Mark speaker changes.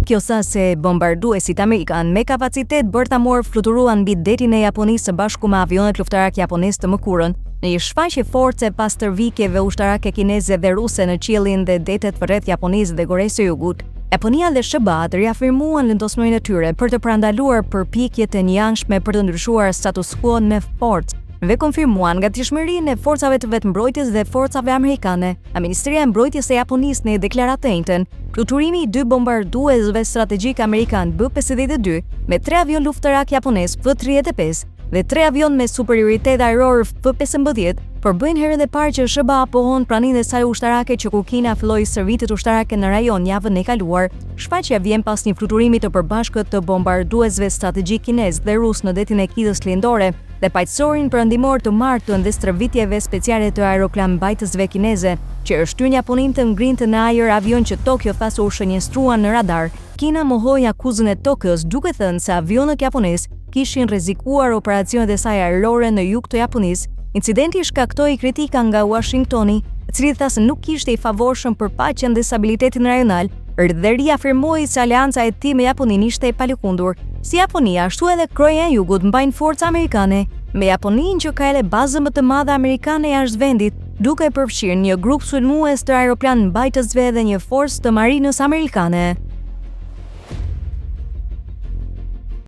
Speaker 1: Kjo sa se bombarduesit amerikan me kapacitet bërtamor fluturuan mbi detin e Japonisë së bashku me avionet luftarak japonez të mëkurën, në një shfaqje force pas tërvikjeve ushtarake kineze dhe ruse në qiellin dhe detet përreth Japonisë dhe Koreas së Jugut. Japonia dhe SBA reafirmuan vendosmërinë e tyre për të parandaluar përpjekjet e njëanshme për të ndryshuar status quo me forcë dhe konfirmuan gatishmërinë e forcave të vetëmbrojtjes dhe forcave amerikane. Ministria e Mbrojtjes e Japonisë në deklaratë të njëjtën, fluturimi i 2 bombarduesve strategjik amerikan B-52 me 3 avion luftarak japonez F-35 dhe 3 avion me superioritet ajror F-15 përbëjnë herën e parë që SBA pohon praninë e saj ushtarake që kur Kina filloi stërvitjet ushtarake në rajon javën e kaluar. Shfaqja vjen pas një fluturimi të përbashkët të bombarduesve strategjik kinez dhe rus në detin e Kidës lindore dhe paqësorin perëndimor të martën dhe stërvitjeve speciale të aeroplan mbajtësve kineze, që shtyn Japoninë të ngrinte në ajër avion që Tokyo tha se u shënjestruan në radar. Kina mohoi akuzën e Tokyos duke thënë se avionët japonez kishin rrezikuar operacionet e saj ajrore në jug të Japonisë. Incidenti shkaktoi kritika nga Washingtoni, i cili tha se nuk ishte i favorshëm për paqen dhe stabilitetin rajonal, dhe riafirmoi se aleanca e tij me Japoninë ishte e palëkundur. Si Japonia, ashtu edhe Korea e Jugut mbajnë forca amerikane, me Japoninë që ka edhe bazën më të madhe amerikane jashtë vendit, duke përfshirë një grup sulmues të aeroplan mbajtësve dhe një forcë të marinës amerikane.